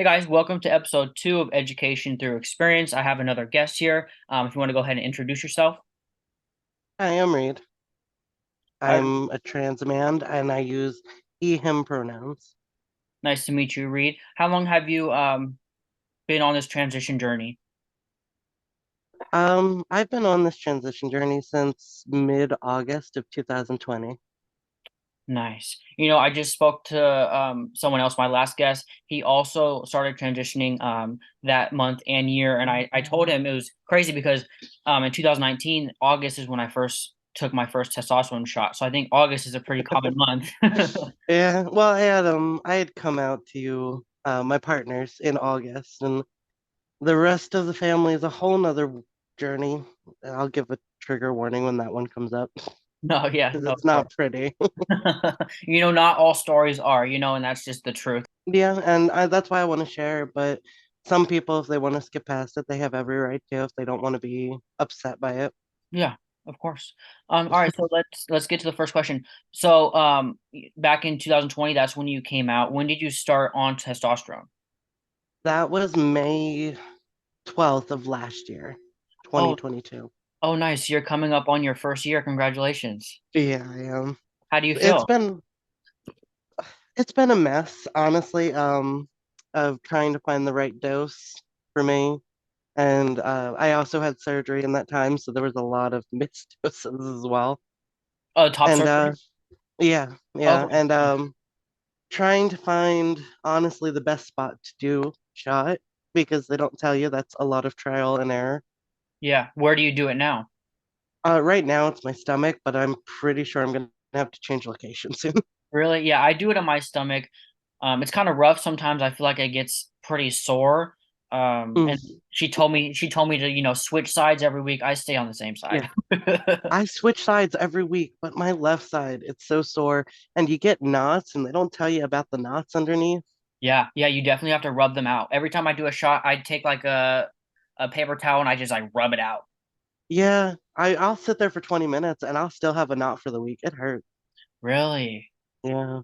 Hey guys, welcome to episode 2 of Education Through Experience. I have another guest here. If you want to go ahead and introduce yourself. Hi, I'm Reid. Uh, I'm a trans man and I use he, him pronouns. Nice to meet you, Reid. How long have you been on this transition journey? I've been on this transition journey since mid-August of 2020. Nice. I just spoke to someone else, my last guest. He also started transitioning that month and year, and I told him it was crazy because in 2019, August is when I first took my first testosterone shot. So I think August is a pretty common month. Yeah, well, I had come out to my partners in August, and the rest of the family is a whole nother journey. I'll give a trigger warning when that one comes up No, yeah, because of it's course. not pretty. Not all stories are, and that's just the truth. Yeah, and that's why I want to share. But some people, if they want to skip past it, they have every right to. If they don't want to be upset by it. Yeah, of course. All right, so let's get to the first question. So, back in 2020, that's when you came out. When did you start on testosterone? That was May 12th of last year, Oh, 2022. oh, nice. You're coming up on your first year. Congratulations. Yeah, I am. How do you It's feel? been it's been a mess, honestly, of trying to find the right dose for me. And I also had surgery in that time, so there was a lot of missed doses as well. Top And surgery? yeah, Okay. and trying to find honestly the best spot to do shot because they don't tell you that's a lot of trial and error. Yeah. Where do you do it now? Right now it's my stomach, but I'm pretty sure I'm gonna have to change location soon. Really? Yeah, I do it on my stomach. It's kind of rough sometimes. I feel like it gets pretty sore. And Mm, she told me to, switch sides every week. I stay on the same yeah, side. I switch sides every week, but my left side, it's so sore, and you get knots, and they don't tell you about the knots underneath. Yeah, yeah, you definitely have to rub them out. Every time I do a shot, I take like a paper towel and I just like rub it out. Yeah, I'll sit there for 20 minutes and I'll still have a knot for the week. It hurts. Really? Yeah. I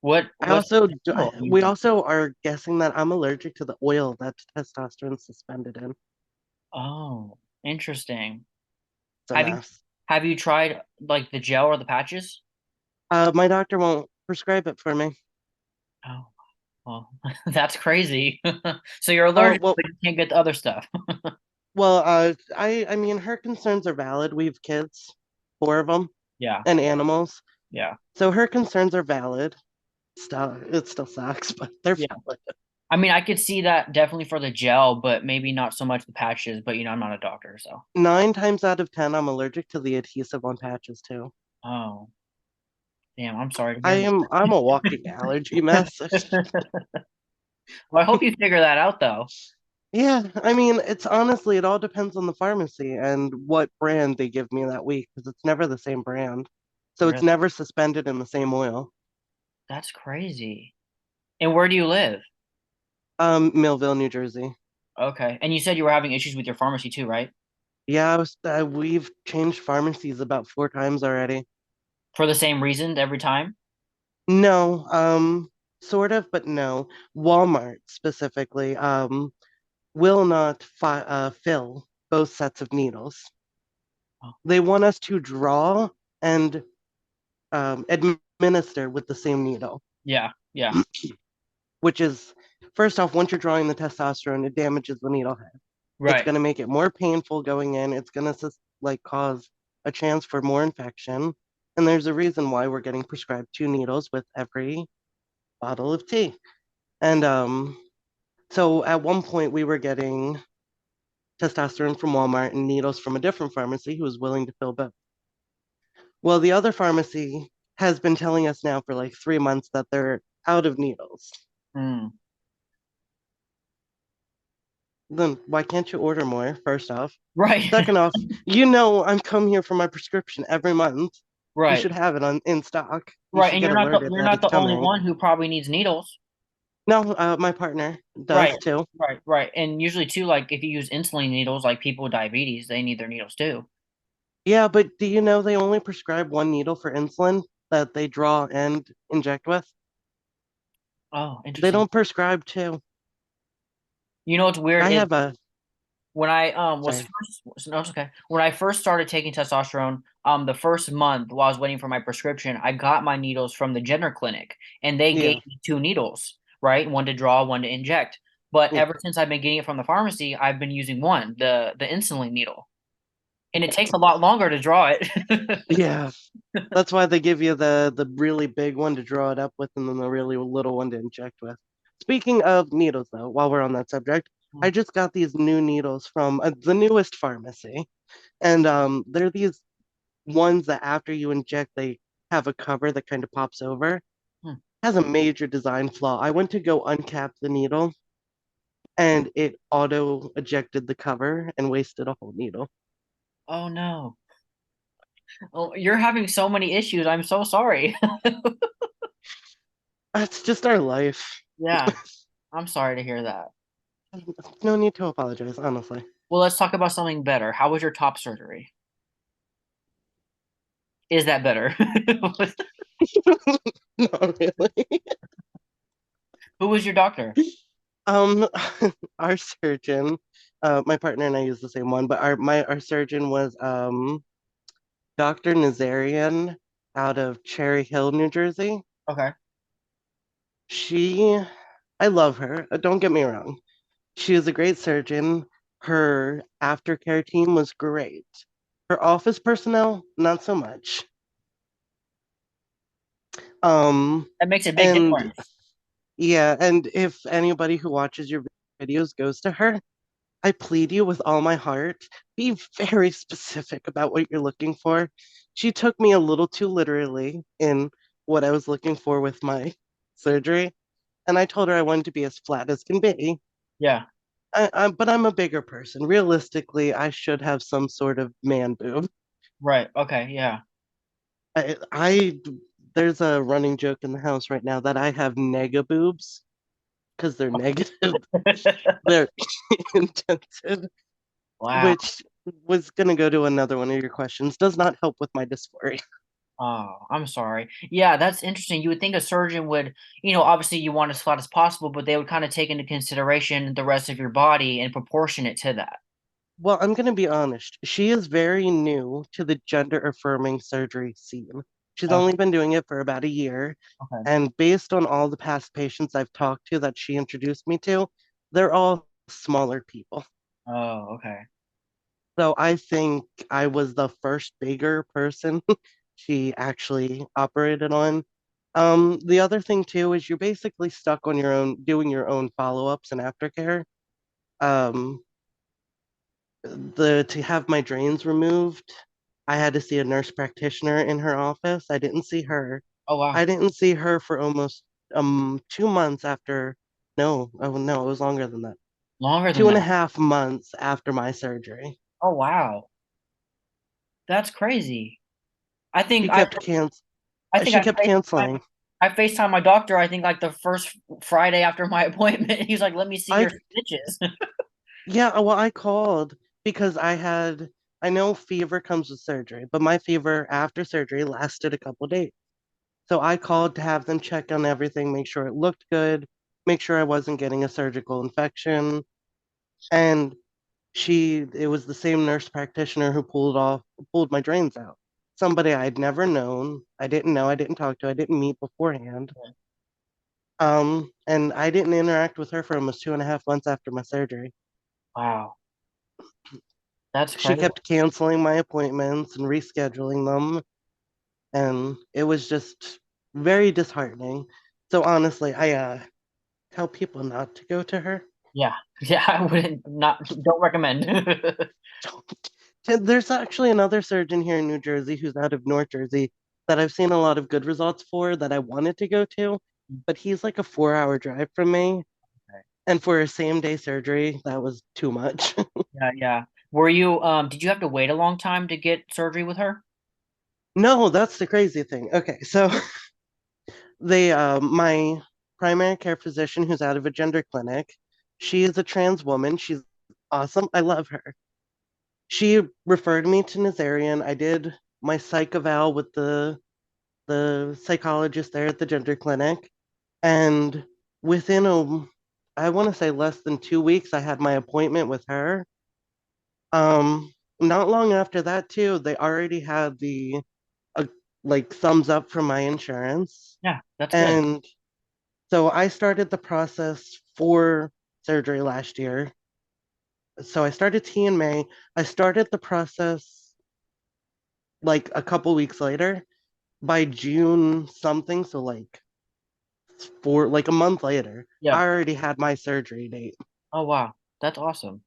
What also, tool are you we using? also are guessing that I'm allergic to the oil that testosterone's suspended in. Oh, interesting. It's a Have you mess. have you tried like the gel or the patches? My doctor won't prescribe it for me. Oh, well, that's crazy. So you're Oh, allergic, well, but you can't get the other stuff. I mean, her concerns are valid. We have kids, four of them, Yeah, and animals. yeah, So her concerns are valid. It still sucks, but they're yeah. valid. I mean, I could see that definitely for the gel, but maybe not so much the patches. But I'm not a doctor, so. 9 times out of 10, I'm allergic to the adhesive on patches too. Oh, damn, I'm sorry to hear I'm a walking allergy mess. that. Well, I hope you figure that out though. Yeah, I mean, it's honestly, it all depends on the pharmacy and what brand they give me that week because it's never the same brand. So it's Really? never suspended in the same oil. That's crazy. And where do you live? Millville, New Jersey. Okay. And you said you were having issues with your pharmacy too, right? Yeah, we've changed pharmacies about 4 times already. For the same reason every time? No, sort of, but no. Walmart specifically, will not fill both sets of needles. Oh, They want us to draw and administer with the same needle, yeah, yeah, which is, first off, once you're drawing the testosterone, it damages the needle head. It's right. going to make it more painful going in. It's going to like cause a chance for more infection. And there's a reason why we're getting prescribed 2 needles with every bottle of tea. And so at one point we were getting testosterone from Walmart and needles from a different pharmacy who was willing to fill both. Well, the other pharmacy has been telling us now for like 3 months that they're out of needles. Mm, Then why can't you order more, first off? right. Second off, I'm come here for my prescription every month. You Right. should have it on in stock. You Right. should And get you're not the alerted you're that not it's the only coming. one who probably needs needles. No, my partner Right. does too. Right. Right. And usually too, like if you use insulin needles, like people with diabetes, they need their needles too. Yeah, but do you know they only prescribe 1 needle for insulin that they draw and inject with? Oh, They interesting. don't prescribe two. You know what's weird I is have a when I was sorry. first no, it's okay. When I first started taking testosterone, the first month while I was waiting for my prescription, I got my needles from the gender clinic and they gave Yeah, me two needles, right? One to draw, one to inject. But yeah, ever since I've been getting it from the pharmacy, I've been using one, the insulin needle. And it takes a lot longer to draw it. yeah. That's why they give you the really big one to draw it up with, and then the really little one to inject with. Speaking of needles, though, while we're on that subject, I just got these new needles from the newest pharmacy, and they're these ones that after you inject, they have a cover that kind of pops over. Hmm. Has a major design flaw. I went to go uncap the needle, and it auto ejected the cover and wasted a whole needle. Oh no. Oh, you're having so many issues. I'm so sorry. That's just our life. Yeah, I'm sorry to hear that. No need to apologize, honestly. Well, let's talk about something better. How was your top surgery? Is that better? Not really. Who was your doctor? Um, our surgeon, my partner and I use the same one, but our surgeon was Dr. Nazarian out of Cherry Hill, New Jersey. Okay. She, I love her. Don't get me wrong. She is a great surgeon. Her aftercare team was great. Her office personnel, not so much. Um, That makes a big and difference. yeah, and if anybody who watches your videos goes to her, I plead you with all my heart, be very specific about what you're looking for. She took me a little too literally in what I was looking for with my surgery, and I told her I wanted to be as flat as can be. Yeah. But I'm a bigger person. Realistically, I should have some sort of man boob. Right. Okay. Yeah. I there's a running joke in the house right now that I have nega boobs because they're negative. They're intensive, Wow. which was going to go to another one of your questions. Does not help with my dysphoria. Oh, I'm sorry. Yeah, that's interesting. You would think a surgeon would, obviously you want as flat as possible, but they would kind of take into consideration the rest of your body and proportion it to that. Well, I'm going to be honest. She is very new to the gender affirming surgery scene. She's Okay. only been doing it for about a year. Okay. And based on all the past patients I've talked to that she introduced me to, they're all smaller people. Oh, okay. So I think I was the first bigger person she actually operated on. The other thing too is you're basically stuck on your own, doing your own follow-ups and aftercare. Um, the to have my drains removed, I had to see a nurse practitioner in her office. I didn't see her. Oh, wow. I didn't see her for almost 2 months after. No, oh no, it was longer than that. Longer than Two and a that. half months after my surgery. Oh, wow. That's crazy. I think She I kept can I think she kept canceling. I FaceTime my doctor, I think like the first Friday after my appointment. He's like, let me see I your stitches. Yeah, well, I called because I know fever comes with surgery, but my fever after surgery lasted a couple days. So I called to have them check on everything, make sure it looked good, make sure I wasn't getting a surgical infection. And it was the same nurse practitioner who pulled my drains out. Somebody I'd never known, I didn't know, I didn't talk to, I didn't meet beforehand. And I didn't interact with her for almost 2.5 months after my surgery. Wow. That's She crazy. kept canceling my appointments and rescheduling them, and it was just very disheartening. So honestly, I tell people not to go to her. Yeah. Yeah, I wouldn't not don't recommend. There's actually another surgeon here in New Jersey who's out of North Jersey that I've seen a lot of good results for that I wanted to go to, but he's like a 4-hour drive from me. Okay. And for a same day surgery, that was too much. Yeah, yeah. Did you have to wait a long time to get surgery with her? No, that's the crazy thing. Okay, so my primary care physician who's out of a gender clinic, she is a trans woman. She's awesome. I love her. She referred me to Nazarian. I did my psych eval with the psychologist there at the gender clinic, and within I want to say less than 2 weeks, I had my appointment with her. Not long after that too, they already had the uh, like thumbs up from my insurance. Yeah, that's good. And so I started the process for surgery last year. So I started T in May. I started the process like a couple weeks later. By June something, so like for like a month later, Yeah. I already had my surgery date. Oh wow. That's awesome.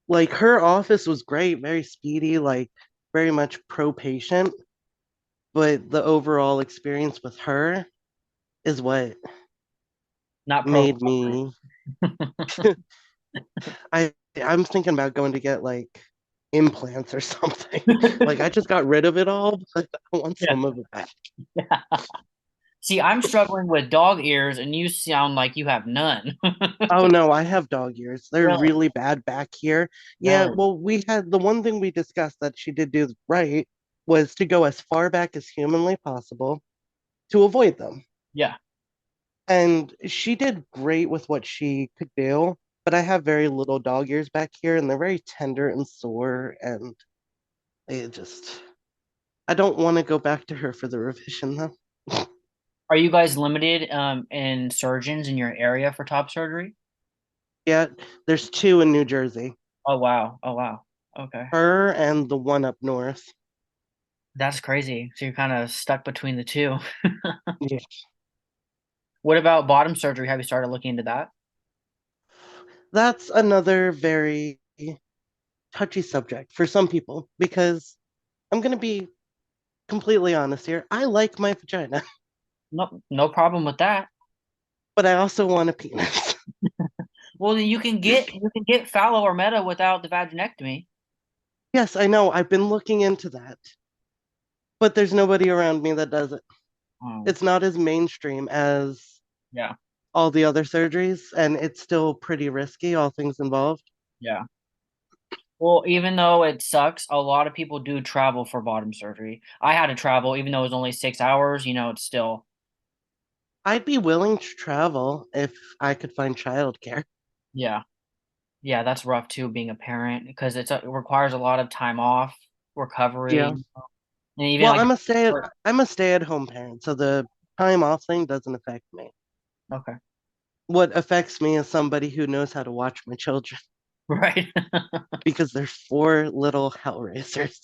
Like her office was great, very speedy, like very much pro patient, but the overall experience with her is what Not pro made recovery. me I'm thinking about going to get like implants or something. Like I just got rid of it all, but I want Yeah. some of it back. See, I'm struggling with dog ears and you sound like you have none. Oh no, I have dog ears. They're Really? really bad back here. Yeah, Really? well, we had the one thing we discussed that she did do right was to go as far back as humanly possible to avoid them. Yeah. And she did great with what she could do, but I have very little dog ears back here and they're very tender and sore and it just I don't want to go back to her for the revision though. Are you guys limited in surgeons in your area for top surgery? Yeah, there's two in New Jersey. Oh wow. Oh wow. Okay. Her and the one up north. That's crazy. So you're kind of stuck between the two. Yeah. What about bottom surgery? Have you started looking into that? That's another very touchy subject for some people because I'm going to be completely honest here. I like my vagina, No, no problem with that. but I also want a penis. Well, then you can get fallow or meta without the vaginectomy. Yes, I know. I've been looking into that, but there's nobody around me that does it. Oh, It's not as mainstream as yeah, all the other surgeries, and it's still pretty risky, all things involved. yeah. Well, even though it sucks, a lot of people do travel for bottom surgery. I had to travel, even though it was only 6 hours, it's still, I'd be willing to travel if I could find childcare. yeah. Yeah, that's rough too, being a parent, because it requires a lot of time off, recovery, Yeah. and even Well, like, I'm a stay-at-home parent, so the time off thing doesn't affect me. okay, What affects me is somebody who knows how to watch my children right. because they're four little hell raisers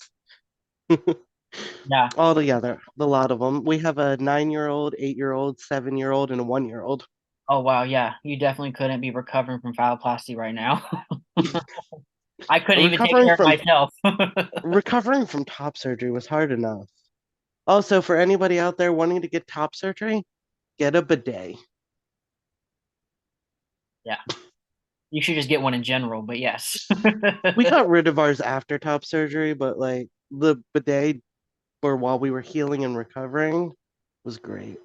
Yeah. all together. The lot of them. We have a 9-year-old, 8-year-old, 7-year-old, and a 1-year-old. Oh wow, yeah. You definitely couldn't be recovering from phalloplasty right now. I couldn't even take recovering care of from myself. recovering from top surgery was hard enough. Also, for anybody out there wanting to get top surgery, get a bidet. Yeah. You should just get one in general, but yes. We got rid of ours after top surgery, but like the bidet for while we were healing and recovering was great.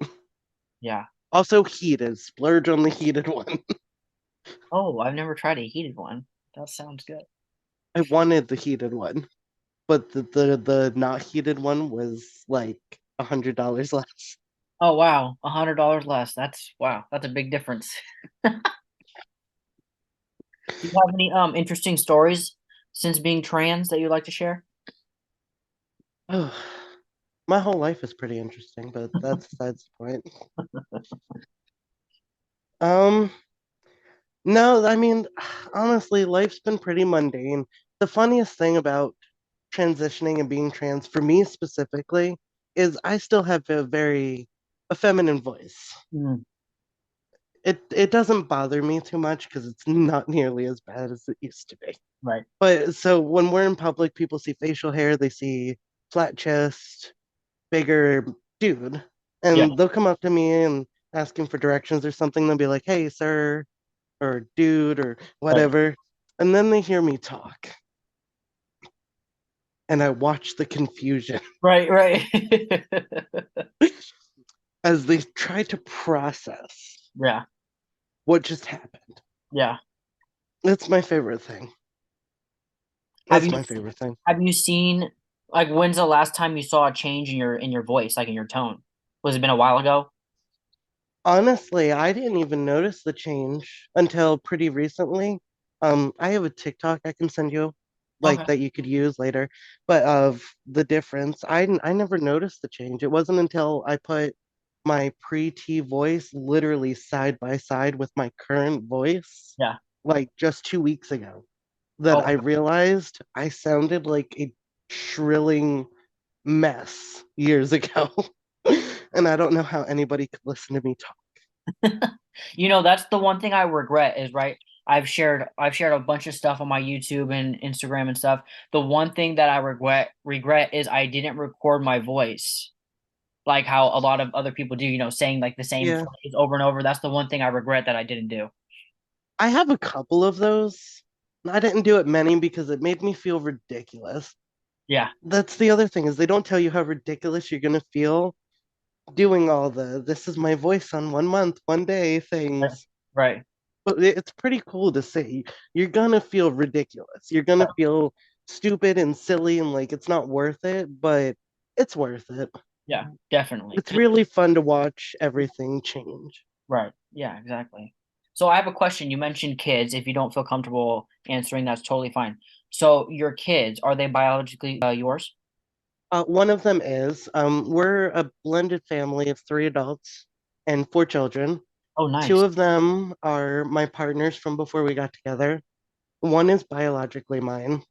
Yeah. Also heated, splurge on the heated one. Oh, I've never tried a heated one. That sounds good. I wanted the heated one, but the not heated one was like $100 less. Oh wow, $100 less. That's wow, that's a big difference. Do you have any interesting stories since being trans that you'd like to share? Oh, my whole life is pretty interesting, but that's besides the point. Um, no, I mean, honestly, life's been pretty mundane. The funniest thing about transitioning and being trans, for me specifically, is I still have a feminine voice. Mm, It doesn't bother me too much because it's not nearly as bad as it used to be. right. But so when we're in public, people see facial hair, they see flat chest, bigger dude, Yeah. and they'll come up to me and asking for directions or something. They'll be like, "Hey, sir," or "dude," or Right. whatever. And then they hear me talk, and I watch the confusion Right, right. as they try to process Yeah. what just happened. Yeah. It's my favorite thing. Have It's you my favorite thing. have you seen like when's the last time you saw a change in your voice, like in your tone? Was it been a while ago? Honestly, I didn't even notice the change until pretty recently. I have a TikTok I can send you, like Okay. that you could use later, but of the difference, I never noticed the change. It wasn't until I put my pre-T voice literally side by side with my current voice, Yeah. like just 2 weeks ago, that Oh, I realized I sounded like a shrilling mess years ago. And I don't know how anybody could listen to me talk. that's the one thing I regret is right. I've shared a bunch of stuff on my YouTube and Instagram and stuff. The one thing that I regret is I didn't record my voice like how a lot of other people do, saying like the same Yeah, phrase over and over. That's the one thing I regret that I didn't do. I have a couple of those. I didn't do it many because it made me feel ridiculous. Yeah. That's the other thing is they don't tell you how ridiculous you're gonna feel doing all the this is my voice on 1 month, 1 day Right. things. Right. But it's pretty cool to see. You're gonna feel ridiculous. You're gonna Right. feel stupid and silly and like it's not worth it, but it's worth it. Yeah, definitely. It's really fun to watch everything change. Right. Yeah, exactly. So I have a question. You mentioned kids. If you don't feel comfortable answering, that's totally fine. So your kids, are they biologically yours? One of them is we're a blended family of 3 adults and 4 children. Oh, Two nice. of them are my partners from before we got together. One is biologically mine,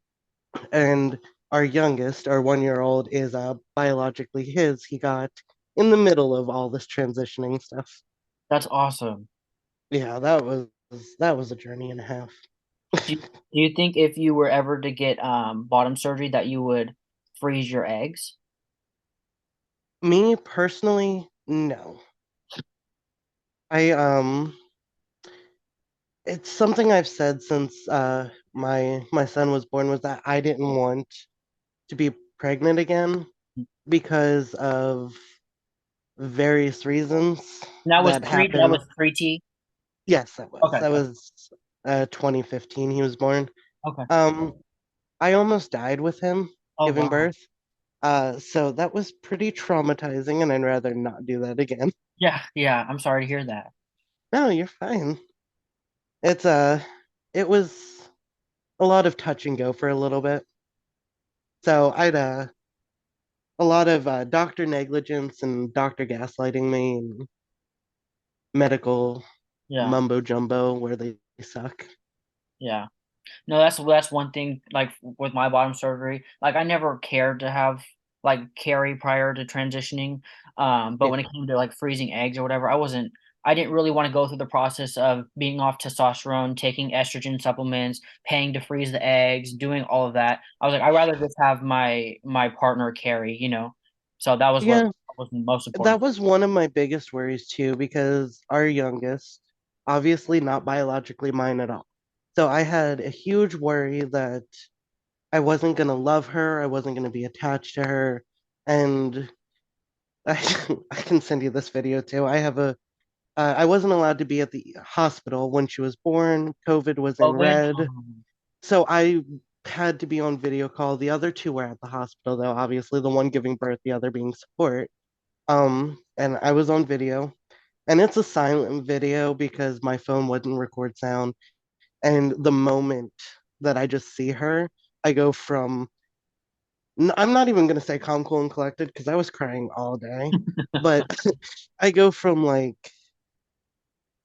and our youngest, our 1 year old, is biologically his. He got in the middle of all this transitioning stuff. That's awesome. Yeah, that was a journey and a half. Do you think if you were ever to get bottom surgery that you would freeze your eggs? Me personally, no. I it's something I've said since my son was born was that I didn't want to be pregnant again because of various reasons that That happened. was pre-T. Yes, that was. Okay. That was 2015 he was born. Okay. Um I almost died with him Oh, giving wow. birth. So that was pretty traumatizing and I'd rather not do that again. Yeah, yeah. I'm sorry to hear that. No, you're fine. It's it was a lot of touch and go for a little bit. So I'd a lot of doctor negligence and doctor gaslighting me and medical Yeah, mumbo jumbo where they suck. yeah. No, that's one thing. Like with my bottom surgery, like I never cared to have like carry prior to transitioning. But Yeah. when it came to like freezing eggs or whatever, I didn't really want to go through the process of being off testosterone, taking estrogen supplements, paying to freeze the eggs, doing all of that. I was like, I'd rather just have my partner carry. So that was what Yeah, was most that important. was one of my biggest worries too, because our youngest, obviously not biologically mine at all. So I had a huge worry that I wasn't going to love her, I wasn't going to be attached to her. And I can send you this video too. I wasn't allowed to be at the hospital when she was born. COVID was in COVID. red. So I had to be on video call. The other two were at the hospital, though, obviously, the one giving birth, the other being support. And I was on video, and it's a silent video because my phone wouldn't record sound. And the moment that I just see her, I go from, I'm not even going to say calm, cool, and collected because I was crying all day, but I go from like,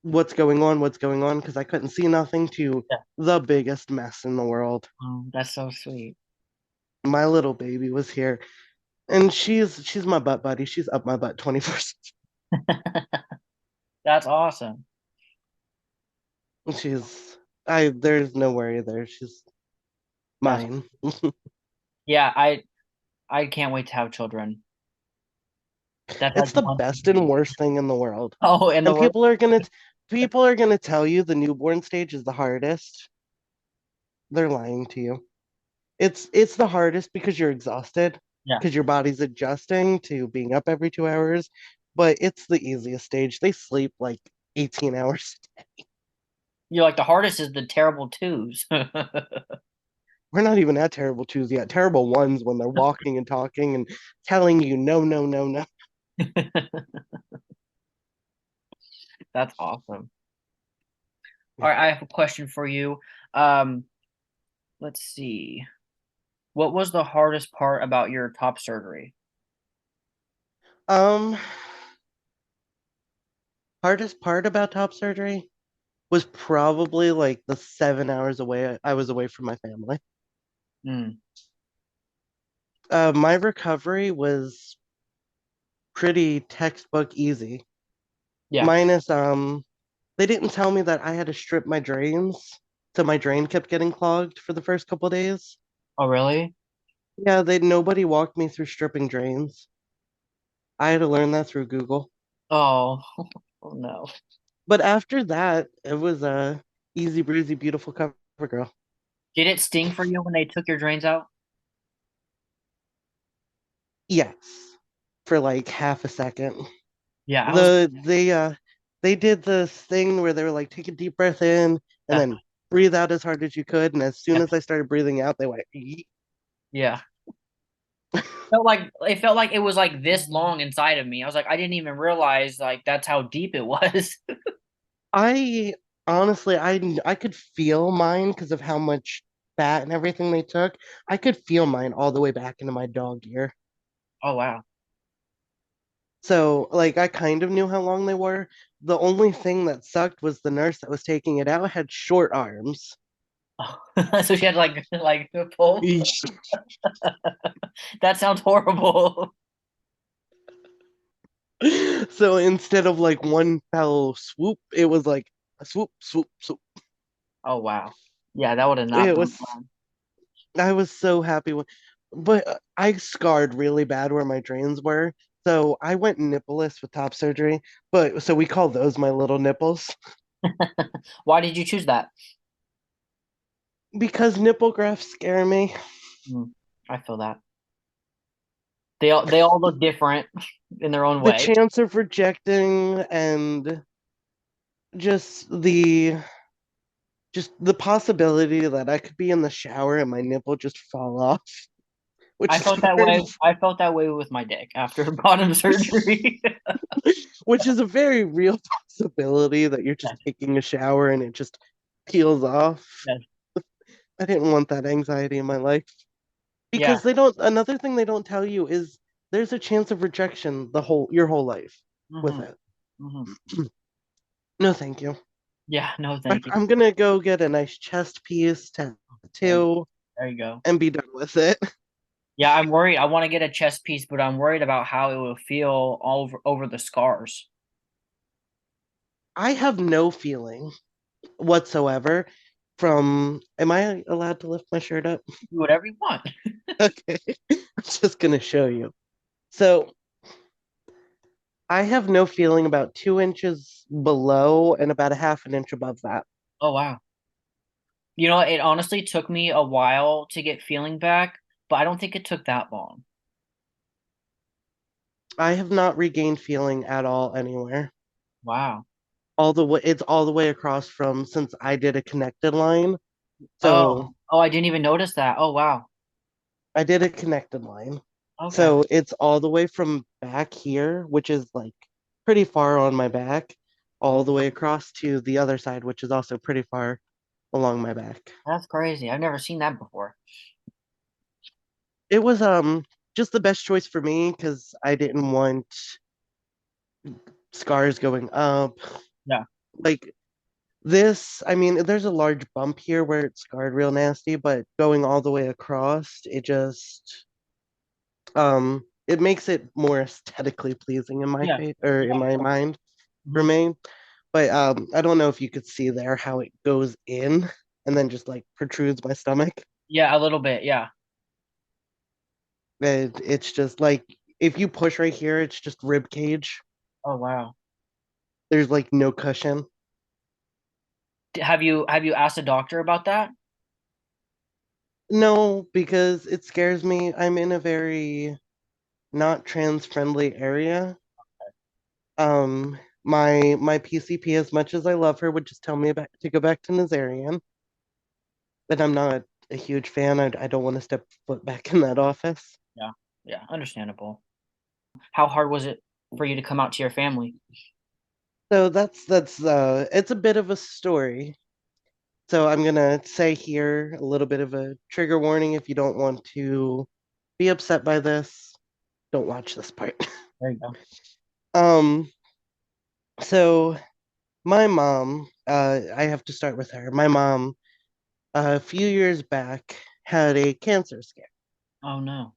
what's going on, because I couldn't see nothing, to Yeah. the biggest mess in the world. That's so sweet. My little baby was here, and she's my butt buddy. She's up my butt 24. That's awesome. She's I there's no worry there. She's That's mine. yeah. I can't wait to have children. That's like It's the one best thing. and worst thing in the world. Oh, and the And word. people are gonna tell you the newborn stage is the hardest. They're lying to you. It's the hardest because you're exhausted, Yeah. because your body's adjusting to being up every 2 hours, but it's the easiest stage. They sleep like 18 hours. You're like the hardest is the terrible twos. We're not even at terrible twos yet. Terrible ones when they're walking and talking and telling you no, no, no, no. That's awesome. All right, I have a question for you. Um, let's see. What was the hardest part about your top surgery? Um, Hardest part about top surgery was probably like the 7 hours away I was away from my family. Mm, My recovery was pretty textbook easy. yeah. Minus they didn't tell me that I had to strip my drains, so my drain kept getting clogged for the first couple days. Oh, really? Yeah, they nobody walked me through stripping drains. I had to learn that through Google. Oh, oh no. But after that, it was a easy breezy, beautiful cover girl. Did it sting for you when they took your drains out? Yes, for like half a second. Yeah, I was. They did this thing where they were like, take a deep breath in and Yeah, then breathe out as hard as you could. And as soon yeah, as I started breathing out, they went, "Yeet." yeah. It felt like it was like this long inside of me. I was like, I didn't even realize like that's how deep it was. I honestly, I could feel mine because of how much fat and everything they took. I could feel mine all the way back into my dog ear. Oh wow. So, like, I kind of knew how long they were. The only thing that sucked was the nurse that was taking it out had short arms. Oh. So she had like pull. That sounds horrible. So instead of like one fell swoop, it was like a swoop, swoop, swoop. Oh wow. Yeah, that would have not It been was, fun. I was so happy with, but I scarred really bad where my drains were. So I went nippleless with top surgery, but so we call those my little nipples Why did you choose that? because nipple grafts scare me. Mm, I feel that. They all look different in their own The way. chance of rejecting and just the possibility that I could be in the shower and my nipple just fall off, which I is felt that very, way. I felt that way with my dick after bottom surgery. which is a very real possibility that you're just Yes, taking a shower and it just peels off. yes. I didn't want that anxiety in my life Yeah. because they don't. Another thing they don't tell you is there's a chance of rejection your whole life with Hmm. it. Hmm. No, thank you. Yeah, no, thank you. I'm gonna go get a nice chest piece, There, tattoo, there you go. and be done with it. Yeah, I'm worried. I want to get a chest piece, but I'm worried about how it will feel all over the scars. I have no feeling whatsoever from. Am I allowed to lift my shirt up? Do whatever you want. Okay, I'm just gonna show you. So I have no feeling about 2 inches below and about a half an inch above that. Oh wow. You know, it honestly took me a while to get feeling back, but I don't think it took that long. I have not regained feeling at all anywhere. Wow. All the way, it's all the way across from since I did a connected line. So Oh, oh, I didn't even notice that. Oh wow. I did a connected line. Okay. So it's all the way from back here, which is like pretty far on my back, all the way across to the other side, which is also pretty far along my back. That's crazy. I've never seen that before. It was just the best choice for me because I didn't want scars going up. Yeah. Like this, I mean, there's a large bump here where it's scarred real nasty, but going all the way across, it makes it more aesthetically pleasing in my Yeah. face or in Yeah. my mind for Hmm. me. But I don't know if you could see there how it goes in and then just like protrudes my stomach. Yeah, a little bit. Yeah. It's just like if you push right here, it's just rib cage. Oh wow. There's like no cushion. Have you asked a doctor about that? No, because it scares me. I'm in a very not trans friendly area. My PCP, as much as I love her, would just tell me about to go back to Nazarian, but I'm not a huge fan. I don't want to step foot back in that office. Yeah. Yeah, understandable. How hard was it for you to come out to your family? So that's it's a bit of a story. So I'm gonna say here a little bit of a trigger warning if you don't want to be upset by this, don't watch this part. There you go. Um, so my mom, I have to start with her. My mom, a few years back, had a cancer scare. Oh no.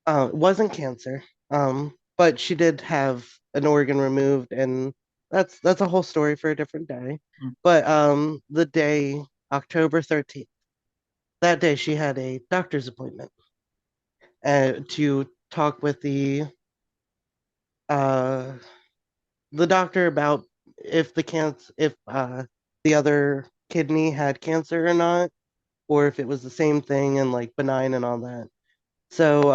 It wasn't cancer, but she did have an organ removed, and that's a whole story for a different day. Mm. But the day, October 13th, that day she had a doctor's appointment to talk with uh the doctor about if the other kidney had cancer or not, or if it was the same thing and like benign and all that. So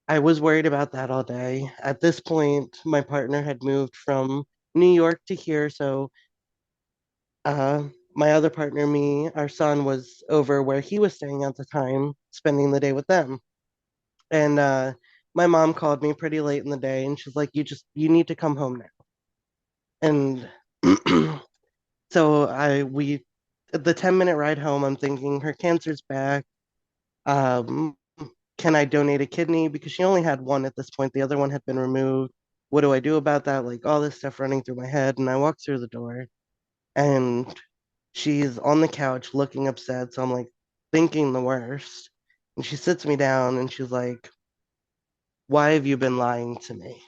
I was worried about that all day. At this point, my partner had moved from New York to here, so uh my other partner, me, our son was over where he was staying at the time, spending the day with them. And my mom called me pretty late in the day and she's like, you need to come home now. And so the 10-minute ride home, I'm thinking her cancer's back. Um, can I donate a kidney? Because she only had one at this point. The other one had been removed. What do I do about that? Like all this stuff running through my head. And I walk through the door and she's on the couch looking upset. So I'm like thinking the worst. And she sits me down and she's like, why have you been lying to me?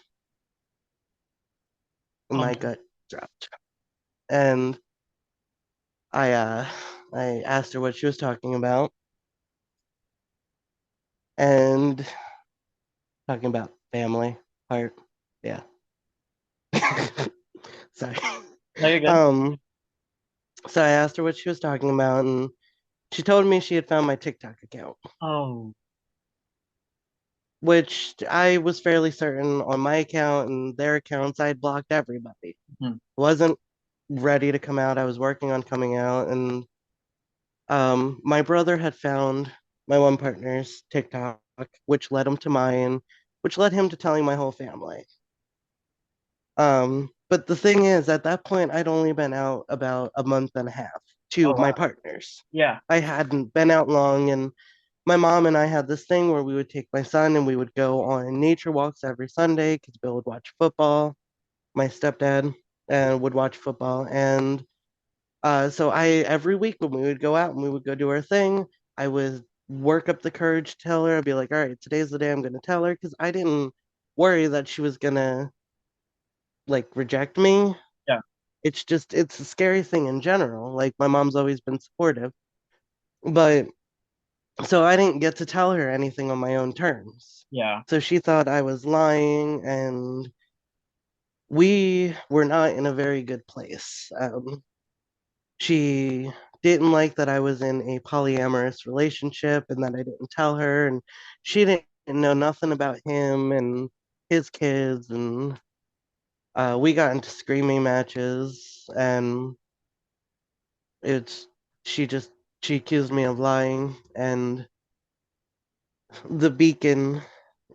And Oh my no. gut dropped. And I uh I asked her what she was talking about. And talking about family part. Yeah. Sorry. No, you're good. Um, so I asked her what she was talking about, and she told me she had found my TikTok account, Oh. which I was fairly certain on my account and their accounts, I'd blocked everybody. Hmm. Wasn't ready to come out. I was working on coming out, and my brother had found my one partner's TikTok, which led him to mine, which led him to telling my whole family. But the thing is, at that point, I'd only been out about a month and a half to Oh my wow. partners. Yeah. I hadn't been out long, and my mom and I had this thing where we would take my son and we would go on nature walks every Sunday because Bill would watch football. My stepdad and would watch football, and so I every week when we would go out and we would go do our thing, I would work up the courage to tell her. I'd be like, all right, today's the day I'm going to tell her because I didn't worry that she was gonna like reject me. Yeah. It's a scary thing in general. Like my mom's always been supportive, but so I didn't get to tell her anything on my own terms. Yeah. So she thought I was lying, and we were not in a very good place. She didn't like that I was in a polyamorous relationship and that I didn't tell her, and she didn't know nothing about him and his kids, and we got into screaming matches, and it's she just she accused me of lying, and the beacon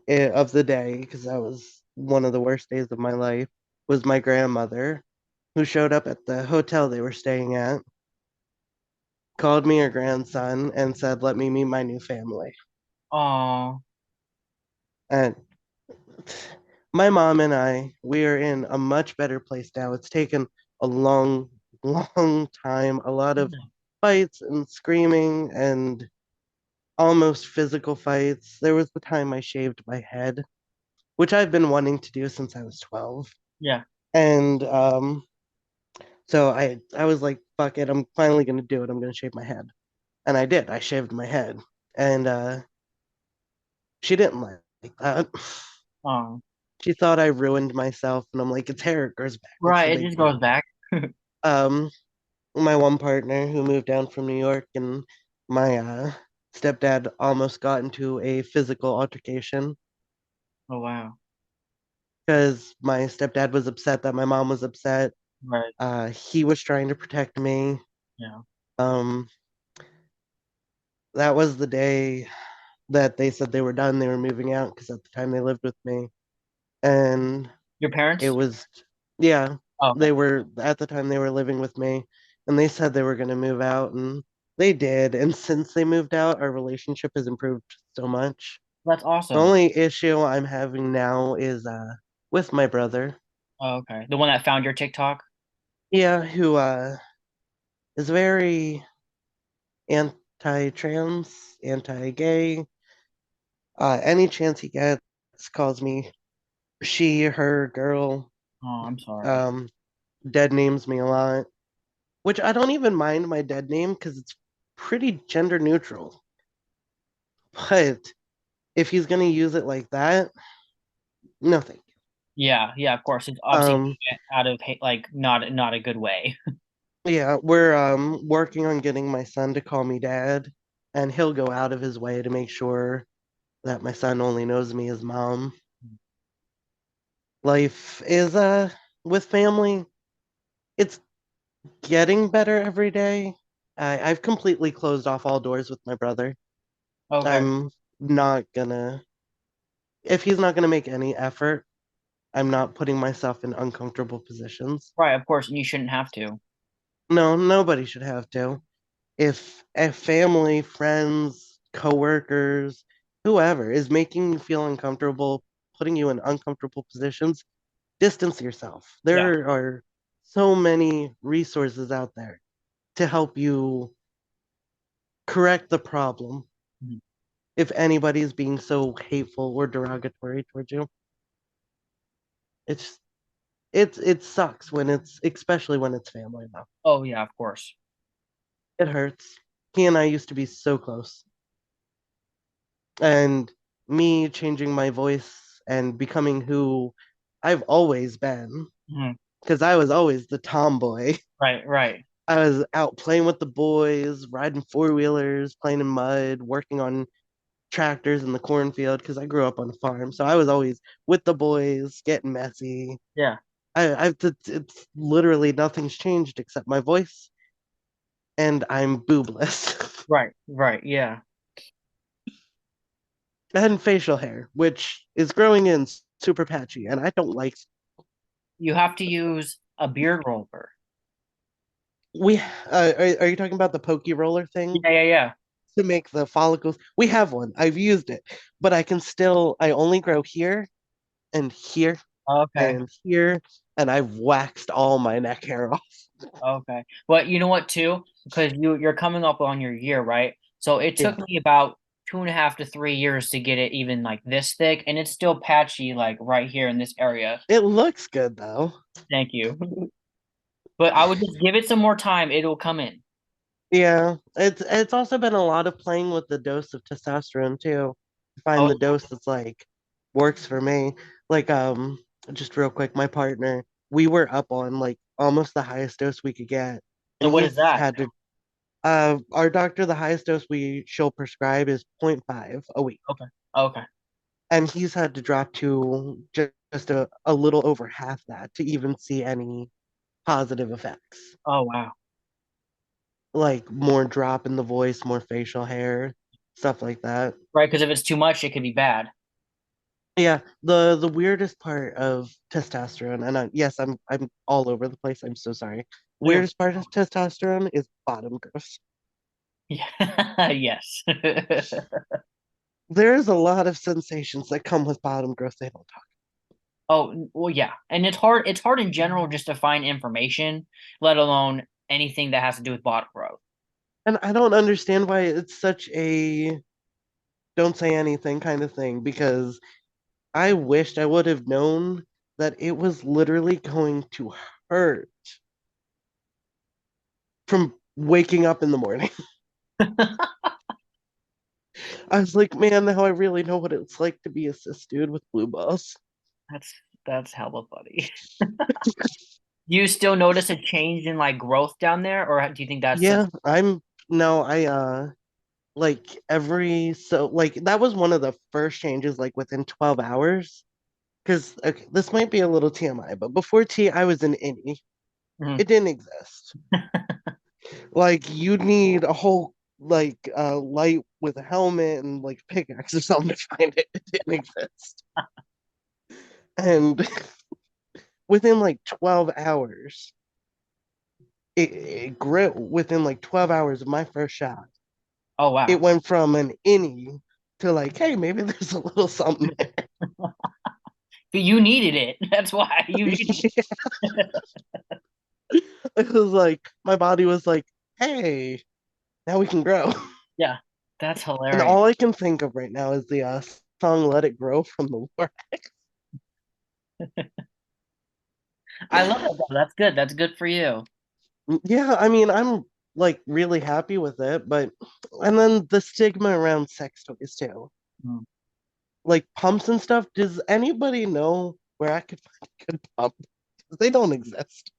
of the day, because that was one of the worst days of my life, was my grandmother, who showed up at the hotel they were staying at, called me her grandson, and said, "Let me meet my new family." Oh. And my mom and we are in a much better place now. It's taken a long, long time, a lot of fights and screaming and almost physical fights. There was the time I shaved my head, which I've been wanting to do since I was 12. Yeah. And so I was like, fuck it, I'm finally gonna do it. I'm gonna shave my head. And I did. I shaved my head. And she didn't like that. Oh. She thought I ruined myself, and I'm like, it's hair, it grows back. What's the Right. It big just goes deal? back. Um, my one partner who moved down from New York and my stepdad almost got into a physical altercation Oh wow. because my stepdad was upset that my mom was upset. Right. He was trying to protect me. Yeah. Um, that was the day that they said they were done. They were moving out because at the time they lived with me, and Your it parents? was. Yeah, Oh, okay. they were at the time they were living with me, and they said they were going to move out, and they did. And since they moved out, our relationship has improved so much. That's The awesome. only issue I'm having now is with my brother. Oh, okay. The one that found your TikTok? Yeah, who is very anti-trans, anti-gay. Any chance he gets calls me she, her, girl. Oh, I'm sorry. Um, dead names me a lot, which I don't even mind my dead name because it's pretty gender neutral. But if he's gonna use it like that, no thank Yeah, yeah, of course. It's you. obviously out of like not a good way. Yeah, we're working on getting my son to call me dad, and he'll go out of his way to make sure that my son only knows me as mom. Life is with family, it's getting better every day. I've completely closed off all doors with my brother. Okay. I'm not gonna, if he's not gonna make any effort, I'm not putting myself in uncomfortable positions. Right, of course, and you shouldn't have to. No, nobody should have to. If a family, friends, coworkers, whoever is making you feel uncomfortable, putting you in uncomfortable positions, distance yourself. Yeah. There are so many resources out there to help you correct the problem Mhm. if anybody is being so hateful or derogatory towards you. It's it sucks when it's especially when it's family though. Oh yeah, of course. It hurts. He and I used to be so close. And me changing my voice and becoming who I've always been, Mhm. because I was always the tomboy. Right, right. I was out playing with the boys, riding four wheelers, playing in mud, working on tractors in the cornfield because I grew up on a farm. So I was always with the boys, getting messy. Yeah. It's literally nothing's changed except my voice, and I'm boobless Right, right. Yeah. and facial hair, which is growing in super patchy, and I don't like. You have to use a beard roller. We are you talking about the pokey roller thing Yeah, yeah, yeah. to make the follicles? We have one. I've used it, but I only grow here and here Okay. and here, and I've waxed all my neck hair off. Okay. But you know what too? Because you're coming up on your year, right? So it Yeah, took me about 2.5 to 3 years to get it even like this thick, and it's still patchy like right here in this area. it looks good though. Thank you. But I would just give it some more time, it'll come in. Yeah, it's also been a lot of playing with the dose of testosterone too. To find Oh, the dose that's like works for me. Like just real quick, my partner, we were up on like almost the highest dose we could get. And and what is he's that? had to our doctor, the highest dose she'll prescribe is zero point 0.5 a week. Okay. Okay. And he's had to drop to just a little over half that to even see any positive effects. Oh wow. Like more drop in the voice, more facial hair, stuff like that. Right, because if it's too much, it could be bad. Yeah, the weirdest part of testosterone, and yes, I'm all over the place. I'm so sorry. You're Weirdest part of testosterone is bottom growth. yeah. Yes. There's a lot of sensations that come with bottom growth they don't talk. Oh, well, yeah. And it's hard in general just to find information, let alone anything that has to do with bot growth. And I don't understand why it's such a don't say anything kind of thing because I wished I would have known that it was literally going to hurt from waking up in the morning. I was like, man, now I really know what it's like to be a cis dude with blue balls. That's that's hella funny. Do you still notice a change in like growth down there, or do you think that's Yeah, I'm no, I like every so like that was one of the first changes like within 12 hours. Because okay, this might be a little TMI, but before T, I was an innie. Mhm. It didn't exist. Like you'd need a whole like light with a helmet and like pickaxe or something to find it. It didn't exist. And within like 12 hours, it grew within like 12 hours of my first shot. Oh It wow. went from an innie to like, hey, maybe there's a little something there. But you needed it. That's why you needed It was like my body was like, hey, now we can grow. Yeah, that's And hilarious. all I can think of right now is the song Let It Grow from the War. I love it though. That's good. That's good for you. Yeah, I mean, I'm like really happy with it, but and then the stigma around sex toys too. Mm. Like pumps and stuff. Does anybody know where I could find a good pump? 'Cause they don't exist.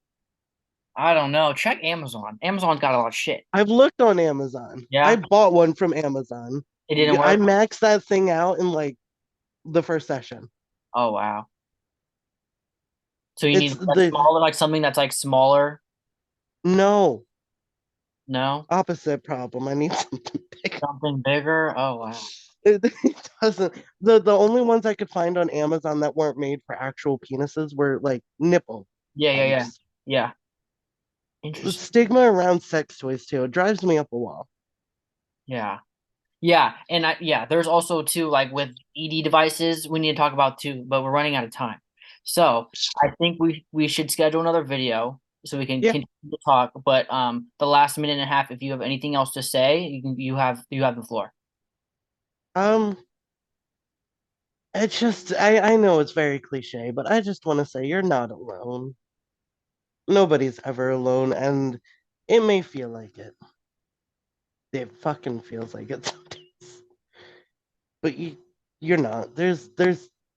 I don't know. Check Amazon. Amazon's got a lot of shit. I've looked on Amazon. I Yeah, bought one from Amazon. it didn't I work. maxed that thing out in like the first session. Oh wow. So you It's need like the smaller, like something that's like smaller. no No, opposite problem. I need something big. something bigger. Oh wow. It doesn't. The only ones I could find on Amazon that weren't made for actual penises were like nipple Yeah, yeah, yeah, pumps. yeah. The Interesting. stigma around sex toys too, it drives me up a wall. Yeah. Yeah, and yeah, there's also too like with ED devices we need to talk about too, but we're running out of time. So I think we should schedule another video so we can Yeah. continue to talk. But the last minute and a half, if you have anything else to say, you have the floor. Um, it's just I know it's very cliche, but I just want to say you're not alone. Nobody's ever alone, and it may feel like it. It fucking feels like it sometimes. But you're not. There's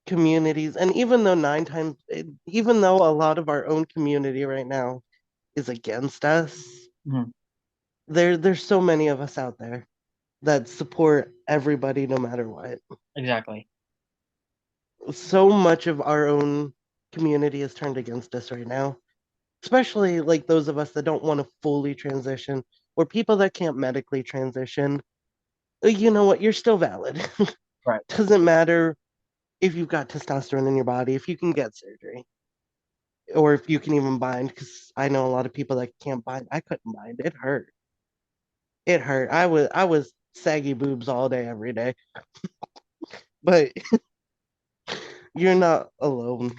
communities, and even though even though a lot of our own community right now is against us, Mhm. there's so many of us out there that support everybody no matter what. Exactly. So much of our own community is turned against us right now, especially like those of us that don't want to fully transition or people that can't medically transition. You know what? You're still valid. Right. Doesn't matter if you've got testosterone in your body, if you can get surgery, or if you can even bind. Because I know a lot of people that can't bind. I couldn't bind. It hurt. It hurt. I was saggy boobs all day, every day. But you're not alone.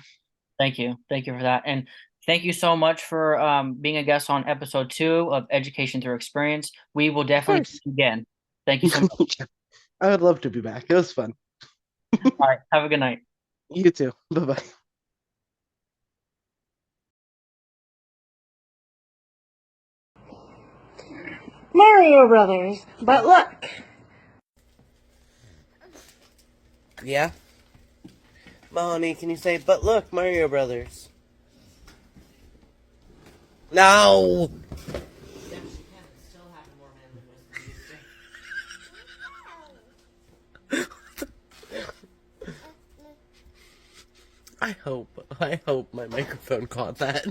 Thank you. Thank you for that. And thank you so much for being a guest on episode 2 of Education Through Experience. We will Of definitely do course. it again. Thank you so much. I would love to be back. It was fun. All right. Have a good night. You too. Bye bye. Mario Brothers. But look, Yeah? Melanie, can you say, but look, Mario Brothers? No! I hope my microphone caught that.